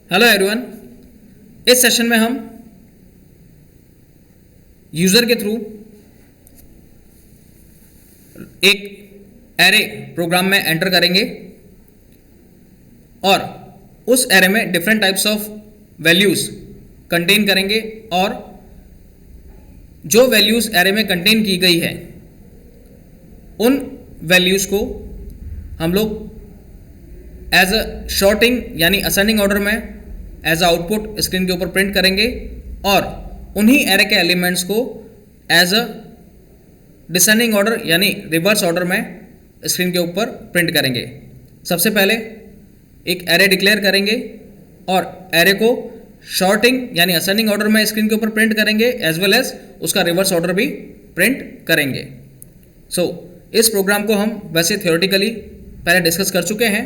Hello everyone. इस session में हम यूज़र के थ्रू एक एरे प्रोग्राम में एंटर करेंगे और उस एरे में different types of values contain करेंगे और जो वैल्यूज़ एरे में कंटेन की गई है उन वैल्यूज़ को हम लोग एज अ शॉर्टिंग यानी असेंडिंग ऑर्डर में एज अ आउटपुट स्क्रीन के ऊपर प्रिंट करेंगे और उन्हीं एरे के एलिमेंट्स को एज अ डिसेंडिंग ऑर्डर यानी रिवर्स ऑर्डर में स्क्रीन के ऊपर प्रिंट करेंगे। सबसे पहले एक एरे डिक्लेयर करेंगे और एरे को शॉर्टिंग यानी असेंडिंग ऑर्डर में स्क्रीन के ऊपर प्रिंट करेंगे एज वेल एज उसका रिवर्स ऑर्डर भी प्रिंट करेंगे। इस प्रोग्राम को हम वैसे थियोरेटिकली पहले डिस्कस कर चुके हैं।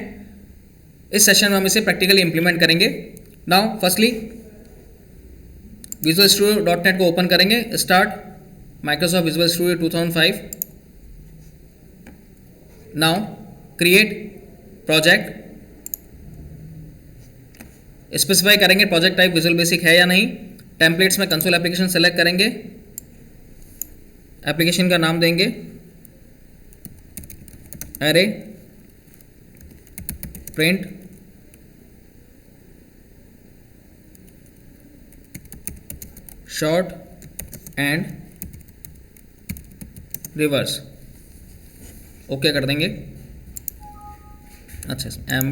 इस सेशन में हम इसे प्रैक्टिकली इंप्लीमेंट करेंगे। Now firstly visual studio .NET को ओपन करेंगे। Start Microsoft visual studio 2005। Now create project. Specify करेंगे प्रोजेक्ट टाइप विजुअल बेसिक है या नहीं। टेम्पलेट्स में कंसोल एप्लीकेशन सेलेक्ट करेंगे। एप्लीकेशन का नाम देंगे array print short and reverse. Okay कर देंगे। अच्छा am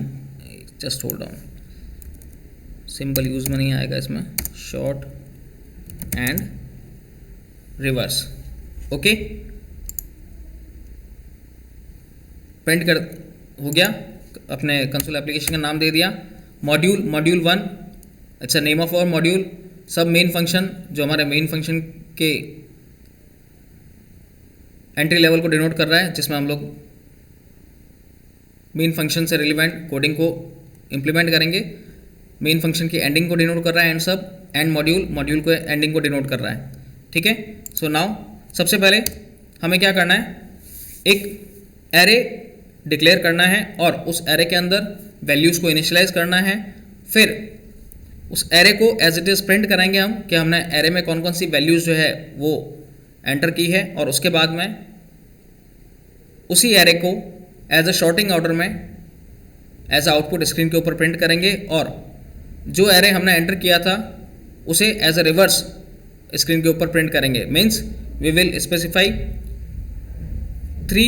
just hold down, simple use में नहीं आएगा इसमें। Short and reverse. Okay print कर हो गया। अपने कंसोल एप्लीकेशन का नाम दे दिया module 1। It's a name of our module. Sub main function जो हमारे मेन फंक्शन के एंट्री लेवल को डिनोट कर रहा है, जिसमें हम लोग मेन फंक्शन से रिलेवेंट कोडिंग को इम्प्लीमेंट करेंगे। मेन फंक्शन की एंडिंग को डिनोट कर रहा है एंड सब एंड मॉड्यूल को एंडिंग को डिनोट कर रहा है। ठीक है। सो नाउ सबसे पहले हमें क्या करना है, एक एरे डिक्लेयर करना है और उस एरे के अंदर वैल्यूज़ को इनिशियलाइज करना है। फिर उस एरे को एज इट इज़ प्रिंट कराएंगे हम कि हमने एरे में कौन कौन सी वैल्यूज़ जो है वो एंटर की है, और उसके बाद में उसी एरे को एज अ शॉर्टिंग ऑर्डर में एज अ आउटपुट स्क्रीन के ऊपर प्रिंट करेंगे और जो एरे हमने एंटर किया था उसे एज अ रिवर्स स्क्रीन के ऊपर प्रिंट करेंगे। Means we will specify 3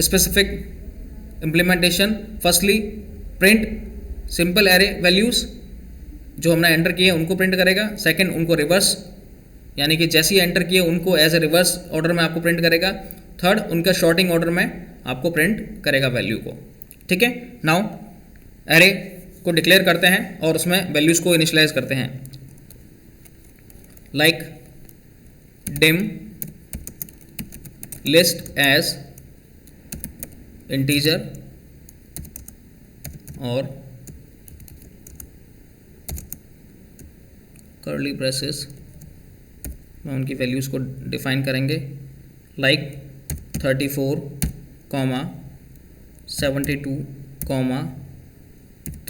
specific implementation. Firstly print simple array values जो हमने एंटर किए उनको प्रिंट करेगा। सेकंड उनको रिवर्स यानी कि जैसे ही एंटर किए उनको एज ए रिवर्स ऑर्डर में आपको प्रिंट करेगा। थर्ड उनका शॉर्टिंग ऑर्डर में आपको प्रिंट करेगा वैल्यू को। ठीक है। नाउ एरे को डिक्लेयर करते हैं और उसमें वैल्यूज़ को इनिशियलाइज करते हैं। Like dim list as integer और कर्ली ब्रेसेस में उनकी वैल्यूज़ को डिफाइन करेंगे। लाइक 34, 72,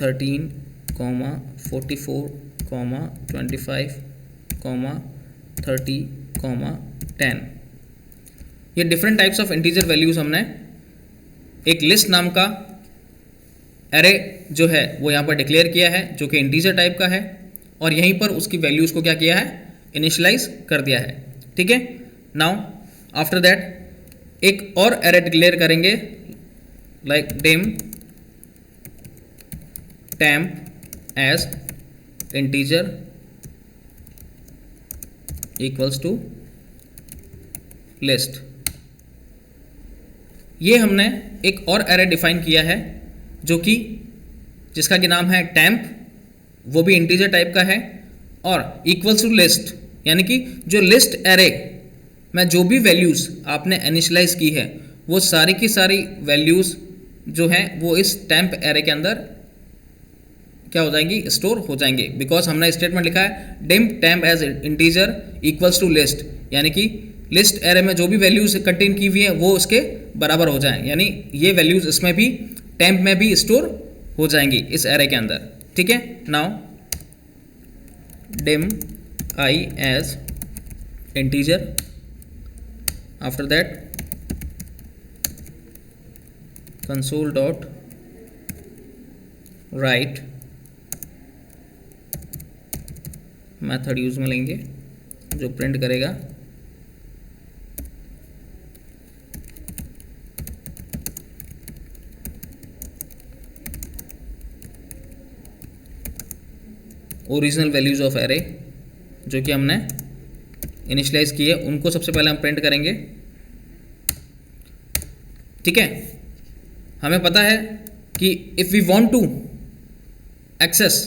13, 44, 25, 30, 10। ये different types of integer values हमने एक लिस्ट नाम का एरे जो है वो यहाँ पर डिक्लेयर किया है, जो कि इंटीजर टाइप का है, और यहीं पर उसकी वैल्यूज़ को क्या किया है, इनिशियलाइज कर दिया है। ठीक है। नाउ आफ्टर दैट एक और एरे डिक्लेयर करेंगे like dim temp as integer equals to list. ये हमने एक और एरे डिफाइन किया है जो कि जिसका कि नाम है टेम्प, वो भी इंटीजर टाइप का है, और इक्वल्स टू लिस्ट यानी कि जो लिस्ट एरे में जो भी वैल्यूज़ आपने इनिशियलाइज की है वो सारी की सारी वैल्यूज़ जो हैं वो इस टेम्प एरे के अंदर क्या हो जाएंगी, स्टोर हो जाएंगे। बिकॉज हमने स्टेटमेंट लिखा है dim temp as integer equals to list, यानी कि लिस्ट एरे में जो भी वैल्यूज़ कंटेन की हुई है वो उसके बराबर हो जाएं, यानी ये वैल्यूज़ इसमें भी टेम्प में भी स्टोर हो जाएंगी इस एरे के अंदर। ठीक है, now dim I as integer, after that console dot write method use में लेंगे जो प्रिंट करेगा ओरिजिनल वैल्यूज ऑफ एरे जो कि हमने इनिशियलाइज किए, उनको सबसे पहले हम प्रिंट करेंगे। ठीक है, हमें पता है कि if we want to access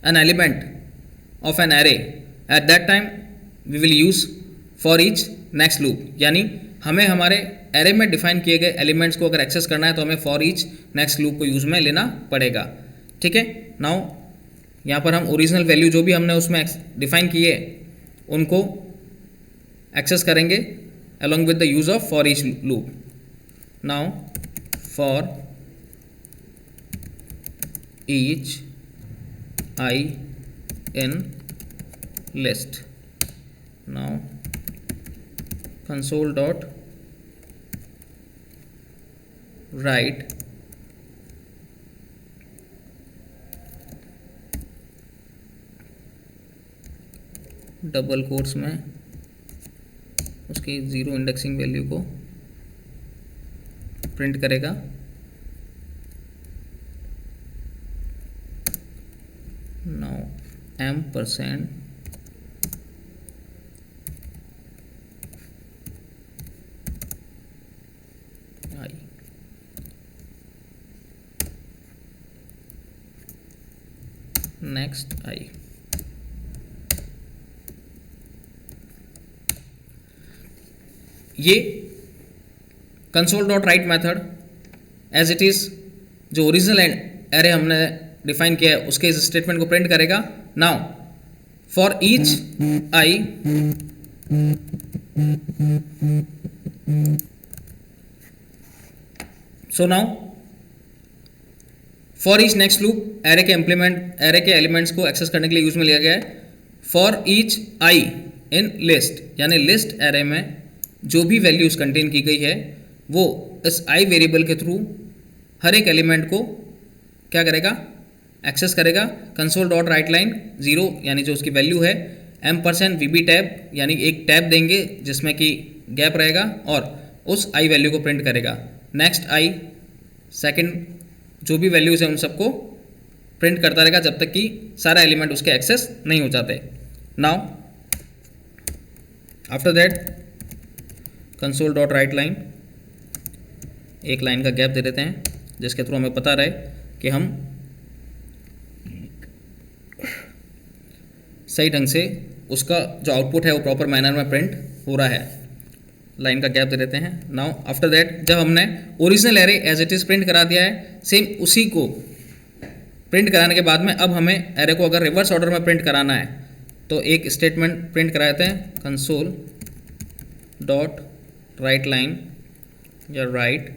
an element of an array at that time we will use for each next loop, यानी हमें हमारे एरे में डिफाइन किए गए एलिमेंट्स को अगर एक्सेस करना है तो हमें फॉर ईच नेक्स्ट लूप को यूज में लेना पड़ेगा। ठीक है, नाउ यहाँ पर हम ओरिजिनल वैल्यू जो भी हमने उसमें डिफाइन किए उनको एक्सेस करेंगे along with the use of for each loop. Now for each I in list, now console dot write double quotes में उसकी ज़ीरो इंडेक्सिंग वैल्यू को प्रिंट करेगा। Now m% I next I। ये console dot write method as it is जो original array हमने define किया है उसके इस स्टेटमेंट को प्रिंट करेगा। Now for each I so now for each next loop array के एलिमेंट्स को एक्सेस करने के लिए यूज में लिया गया है। For each I in list, यानी लिस्ट एरे में जो भी वैल्यूज कंटेन की गई है वो इस आई वेरिएबल के थ्रू हर एक एलिमेंट को क्या करेगा, एक्सेस करेगा। कंसोल डॉट राइट लाइन 0 यानी जो उसकी वैल्यू है, m% वीबी टैब यानी एक टैब देंगे जिसमें कि गैप रहेगा और उस आई वैल्यू को प्रिंट करेगा। नेक्स्ट आई सेकंड जो भी वैल्यूज हैं उन सबको प्रिंट करता रहेगा जब तक कि सारा एलिमेंट उसके एक्सेस नहीं हो जाते। Now after that console dot write line, एक लाइन का गैप दे देते हैं जिसके थ्रू हमें पता रहे कि हम सही ढंग से उसका जो आउटपुट है वो प्रॉपर मैनर में प्रिंट हो रहा है। लाइन का गैप दे देते हैं। नाउ आफ्टर दैट जब हमने original array as it is print करा दिया है, सेम उसी को प्रिंट कराने के बाद में अब हमें एरे को अगर रिवर्स ऑर्डर में प्रिंट कराना है तो एक स्टेटमेंट प्रिंट कराते हैं, कंसोल डॉट राइट लाइन या राइट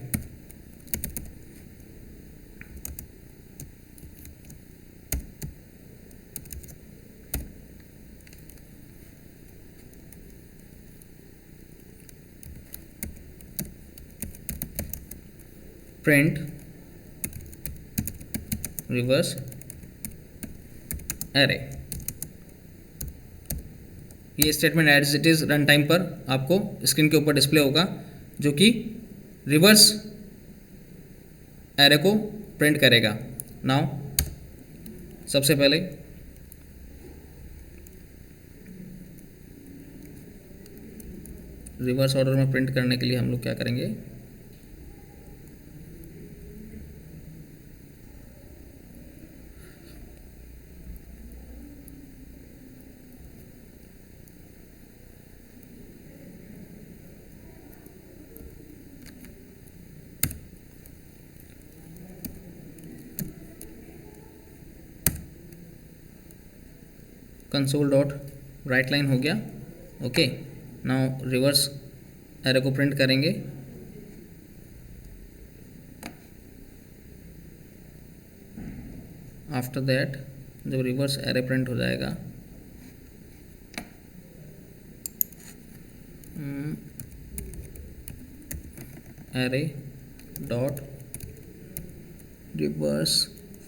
प्रिंट रिवर्स एरे। ये statement as it is run time पर आपको स्क्रीन के ऊपर डिस्प्ले होगा जो कि रिवर्स एरे को प्रिंट करेगा। नाउ सबसे पहले रिवर्स ऑर्डर में प्रिंट करने के लिए हम लोग क्या करेंगे, कंसोल डॉट राइट लाइन हो गया। ओके, नाउ रिवर्स एरे को प्रिंट करेंगे। आफ्टर दैट जब रिवर्स एरे प्रिंट हो जाएगा, array dot reverse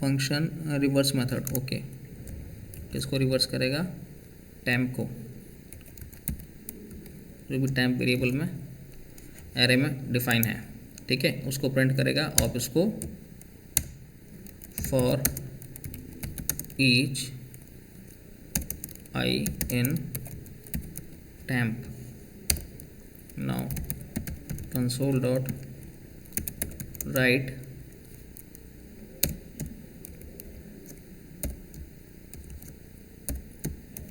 function reverse method, okay, किसको रिवर्स करेगा, टेम्प को, जो भी टेम्प वेरिएबल में एरे में डिफाइन है, ठीक है, उसको प्रिंट करेगा और उसको for each I in temp, now console dot right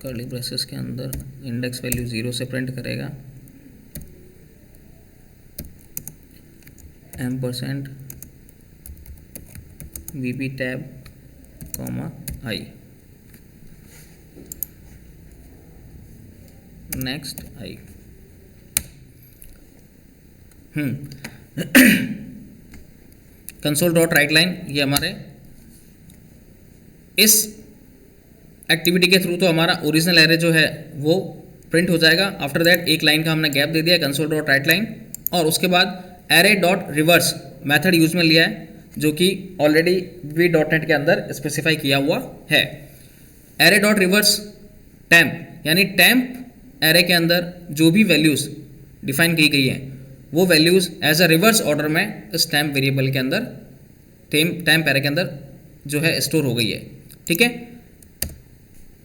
curly braces के अंदर इंडेक्स वैल्यू 0 से प्रिंट करेगा, %, VB tab, I, next I. Console dot write line, ये हमारे इस एक्टिविटी के थ्रू तो हमारा ओरिजिनल एरे जो है वो प्रिंट हो जाएगा। आफ्टर दैट एक लाइन का हमने गैप दे दिया कंसोल डॉट राइट लाइन, और उसके बाद array dot reverse method use में लिया है, जो कि ऑलरेडी VB.NET के अंदर स्पेसिफाई किया हुआ है। एरे डॉट रिवर्स टैम्प, यानी टैम्प एरे के अंदर जो भी वैल्यूज़ डिफाइन की गई हैं वो values as a reverse order में इस टैम्प वेरिएबल के अंदर टैम्प एरे के अंदर जो है स्टोर हो गई है, ठीक है।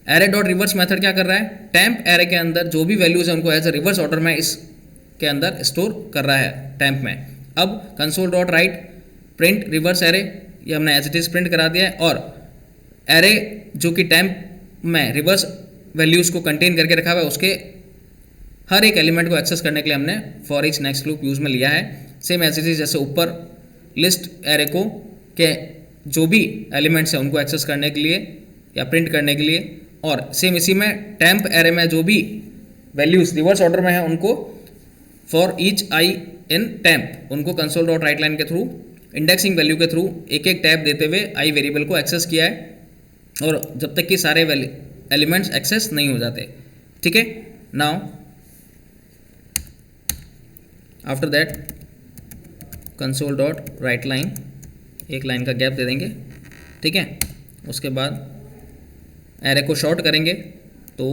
एरे डॉट रिवर्स मेथड क्या कर रहा है, टैम्प एरे के अंदर जो भी वैल्यूज़ है उनको एज अ रिवर्स ऑर्डर में इसके अंदर स्टोर कर रहा है टैम्प में। अब console dot right print reverse array, ये हमने एज इट इज प्रिंट करा दिया है, और एरे जो कि टैम्प में रिवर्स वैल्यूज़ को कंटेन करके रखा हुआ है उसके हर एक एलिमेंट को एक्सेस करने के लिए हमने for each next loop use में लिया है। सेम एज इट इज, जैसे ऊपर लिस्ट एरे को के जो भी एलिमेंट्स हैं उनको एक्सेस करने के लिए या प्रिंट करने के लिए, और सेम इसी में टैम्प एरे में जो भी वैल्यूज़ रिवर्स ऑर्डर में है उनको for each I in temp उनको कंसोल डॉट राइट लाइन के थ्रू इंडेक्सिंग वैल्यू के थ्रू एक एक टैब देते हुए आई वेरिएबल को एक्सेस किया है, और जब तक कि सारे एलिमेंट्स एक्सेस नहीं हो जाते, ठीक है। Now after that console dot write line, एक लाइन का गैप दे देंगे, ठीक है। उसके बाद एरे को शॉर्ट करेंगे, तो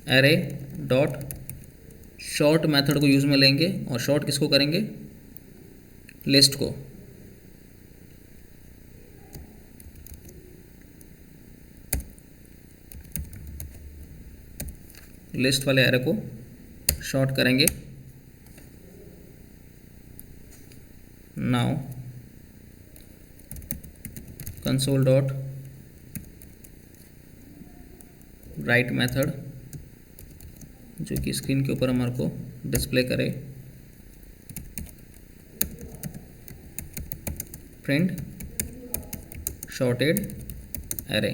एरे डॉट शॉर्ट मेथड को यूज़ में लेंगे, और शॉर्ट किसको करेंगे, लिस्ट को, लिस्ट वाले एरे को शॉर्ट करेंगे। Now console dot write method, जो कि स्क्रीन के ऊपर हमारे को डिस्प्ले करे, प्रिंट शॉर्टेड एरे,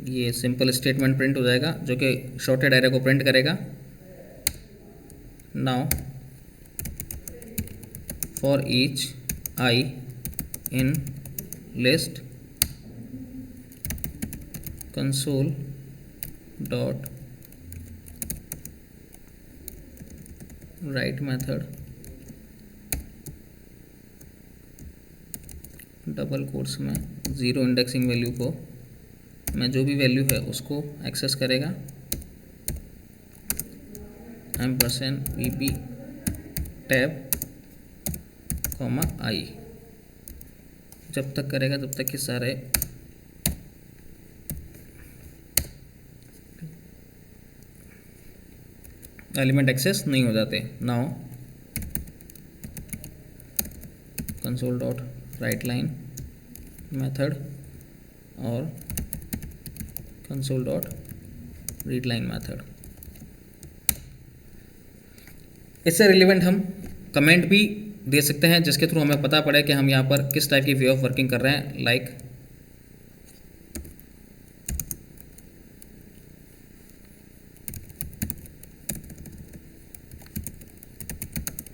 ये सिंपल स्टेटमेंट प्रिंट हो जाएगा जो कि शॉर्टेड एरे को प्रिंट करेगा। Now for each I in list console dot write method double quotes में 0 इंडेक्सिंग वैल्यू को में जो भी वैल्यू है उसको एक्सेस करेगा, % VB टैब, आई, जब तक करेगा तब तक कि सारे एलिमेंट एक्सेस नहीं हो जाते। Now console dot write line method और console dot read line method, इससे रिलेवेंट हम कमेंट भी दे सकते हैं जिसके थ्रू हमें पता पड़े कि हम यहाँ पर किस टाइप की वे ऑफ वर्किंग कर रहे हैं। लाइक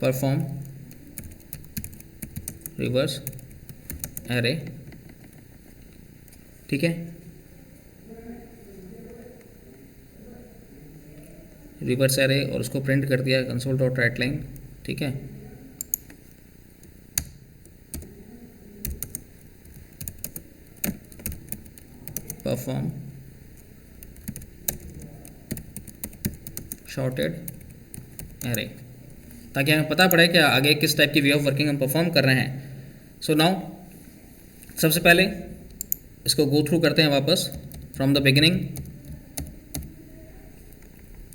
परफॉर्म रिवर्स एरे, ठीक है। रिवर्स एरे और उसको प्रिंट कर दिया कंसोल डॉट राइट लाइन, ठीक है। परफॉर्म शॉर्टेड एरे, ताकि हमें पता पड़े कि आगे किस टाइप की वे ऑफ वर्किंग हम परफॉर्म कर रहे हैं। सो नाउ सबसे पहले इसको गो थ्रू करते हैं वापस फ्रॉम द बिगिनिंग।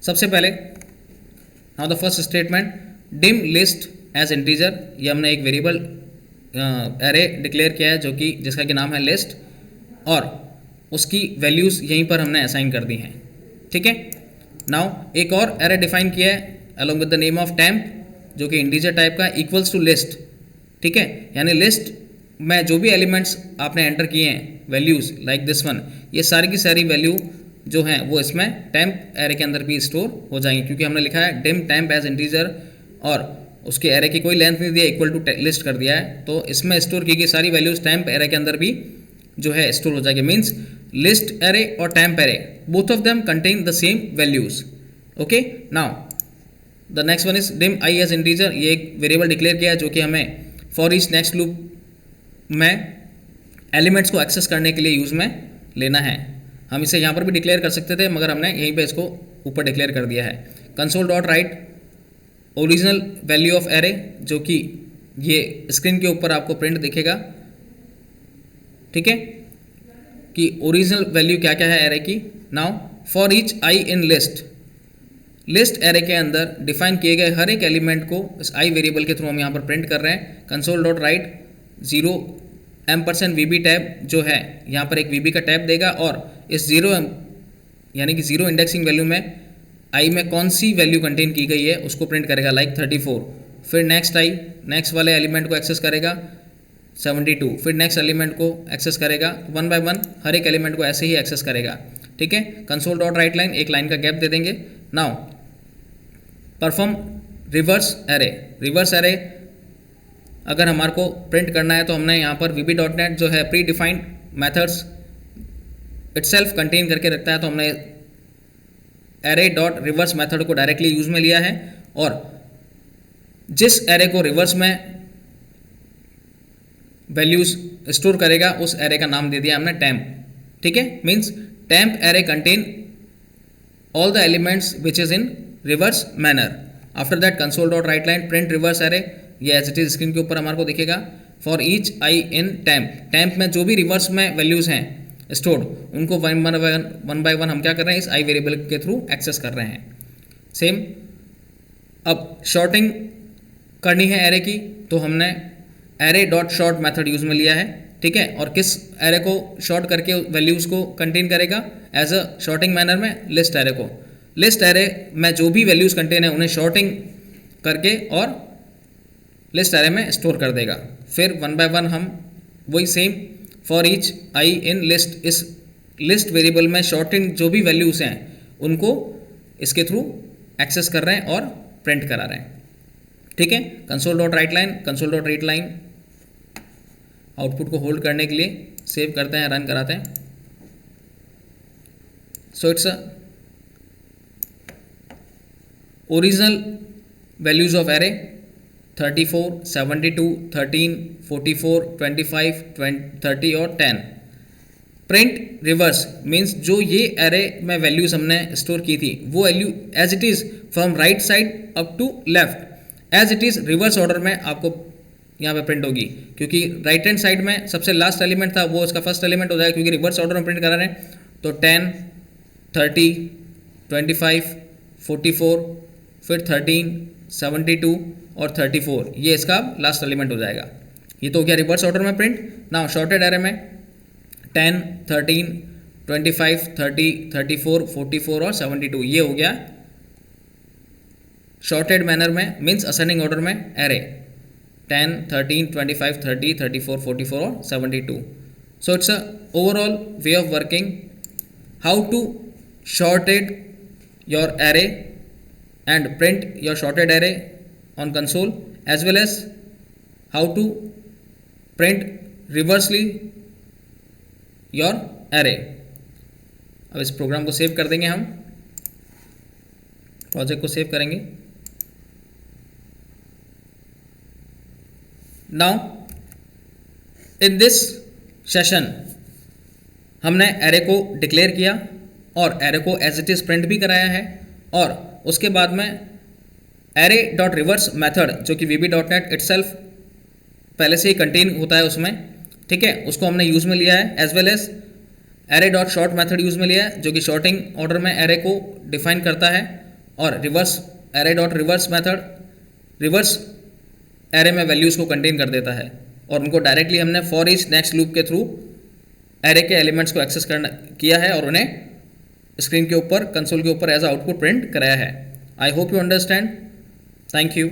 सबसे पहले now the first statement, dim list as integer, ये हमने एक वेरिएबल एरे डिक्लेयर किया है जो कि जिसका कि नाम है लिस्ट, और उसकी वैल्यूज़ यहीं पर हमने असाइन कर दी हैं, ठीक है। नाउ एक और एरे डिफाइन किया है along with the name of temp, जो कि इंटीजर टाइप का, इक्वल्स टू लिस्ट, ठीक है। यानी लिस्ट में जो भी एलिमेंट्स आपने एंटर किए हैं वैल्यूज़ लाइक दिस वन, ये सारी की सारी वैल्यू जो हैं वो इसमें टेम्प एरे के अंदर भी स्टोर हो जाएंगी, क्योंकि हमने लिखा है डिम टेम्प एज इंटीजर और उसके एरे की कोई लेंथ नहीं दिया, इक्वल टू लिस्ट कर दिया है, तो इसमें स्टोर की गई सारी वैल्यूज़ टेम्प एरे के अंदर भी जो है स्टोर हो जाएगी। मीन्स लिस्ट एरे और temp array both of them contain the same values, okay. Now the next one is dim I as integer, ये एक वेरिएबल डिक्लेयर किया है जो कि हमें फॉर ईच नेक्स्ट लूप में एलिमेंट्स को एक्सेस करने के लिए यूज़ में लेना है। हम इसे यहाँ पर भी डिक्लेयर कर सकते थे, मगर हमने यहीं पे इसको ऊपर डिक्लेयर कर दिया है। Console dot right original value of array, जो कि ये स्क्रीन के ऊपर आपको प्रिंट दिखेगा, ठीक है, कि ओरिजिनल वैल्यू क्या क्या है एरे की। Now for each I in list, list array के अंदर डिफाइन किए गए हर एक एलिमेंट को इस आई वेरिएबल के थ्रू हम यहाँ पर प्रिंट कर रहे हैं। Console dot right 0 VB tab जो है यहाँ पर एक VB का टैब देगा, और इस 0 यानी कि 0 इंडेक्सिंग वैल्यू में आई में कौन सी वैल्यू कंटेन की गई है उसको प्रिंट करेगा, लाइक 34। फिर नेक्स्ट आई, नेक्स्ट वाले एलिमेंट को एक्सेस करेगा 72, फिर नेक्स्ट एलिमेंट को एक्सेस करेगा 1 बाय 1, हर एक एलिमेंट को ऐसे ही एक्सेस करेगा, ठीक है। कंसोल डॉट राइट लाइन, एक लाइन का गैप दे देंगे। Now perform reverse array, reverse array अगर हमारे को प्रिंट करना है तो हमने यहाँ पर VB.NET जो है pre defined methods itself contain करके रखता है, तो हमने एरे डॉट रिवर्स मैथड को डायरेक्टली यूज में लिया है, और जिस एरे को रिवर्स में वैल्यूज स्टोर करेगा उस एरे का नाम दे दिया हमने टेम्प, ठीक है। Means temp array contain all the elements which is in reverse manner. After that console dot write line print reverse array, ये एज इट इज स्क्रीन के ऊपर हमारे को दिखेगा। For each I in temp, temp में जो भी reverse में वैल्यूज हैं स्टोर्ड, उनको वन बाय वन हम क्या कर रहे हैं, इस आई वेरिएबल के थ्रू एक्सेस कर रहे हैं। सेम अब शॉर्टिंग करनी है एरे की, तो हमने array dot sort method use में लिया है, ठीक है। और किस एरे को शॉर्ट करके वैल्यूज को कंटेन करेगा, एज अ शॉर्टिंग मैनर में लिस्ट एरे को, लिस्ट एरे में जो भी वैल्यूज कंटेन है उन्हें शॉर्टिंग करके और लिस्ट एरे में स्टोर कर देगा। फिर 1 बाय 1 हम वही same for each I in list, इस लिस्ट वेरिएबल में शॉर्टिंग जो भी वैल्यूज हैं उनको इसके थ्रू एक्सेस कर रहे हैं और प्रिंट करा रहे हैं, ठीक है। Console dot write line, console dot read line output को होल्ड करने के लिए सेव करते हैं, रन कराते हैं। So its original values of array 34, 72, 13, 44, 25, 30 और 10। प्रिंट रिवर्स मीन्स जो ये एरे में वैल्यूज हमने स्टोर की थी वो value as it is from right side up to left as it is reverse order में आपको यहाँ पे प्रिंट होगी, क्योंकि राइट हैंड साइड में सबसे लास्ट एलिमेंट था वो इसका फर्स्ट एलिमेंट हो जाएगा, क्योंकि रिवर्स ऑर्डर में प्रिंट करा रहे हैं। तो 10, 30, 25, 44, फिर 13, 72 और 34, ये इसका लास्ट एलिमेंट हो जाएगा। ये तो हो गया रिवर्स ऑर्डर में प्रिंट। नाउ शॉर्टेड एरे में 10, 13, 25, 30, 34, 44 और 72, ये हो गया शॉर्टेड मैनर में, मीन्स असेंडिंग ऑर्डर में एरे 10, 13, 25, 30, 34, 44 और 72। So it's a overall way of working how to sorted your array and print your shorted array on console, as well as how to print reversely your array. अब इस programme को save कर देंगे, हम project को save करेंगे। Now in this session हमने array को डिक्लेयर किया और एरे को एज इट इज़ प्रिंट भी कराया है, और उसके बाद में एरे डॉट रिवर्स मैथड जो कि VB.NET इटसेल्फ पहले से ही कंटेन होता है उसमें, ठीक है, उसको हमने यूज़ में लिया है, as well as array dot sort method use में लिया है जो कि शॉर्टिंग ऑर्डर में एरे को डिफाइन करता है, और reverse array dot reverse method reverse array में वैल्यूज़ को कंटेन कर देता है, और उनको डायरेक्टली हमने फॉर ईच नेक्स्ट लूप के थ्रू एरे के एलिमेंट्स को एक्सेस करना किया है और उन्हें स्क्रीन के ऊपर कंसोल के ऊपर एज आउटपुट प्रिंट कराया है। I hope you understand. Thank you.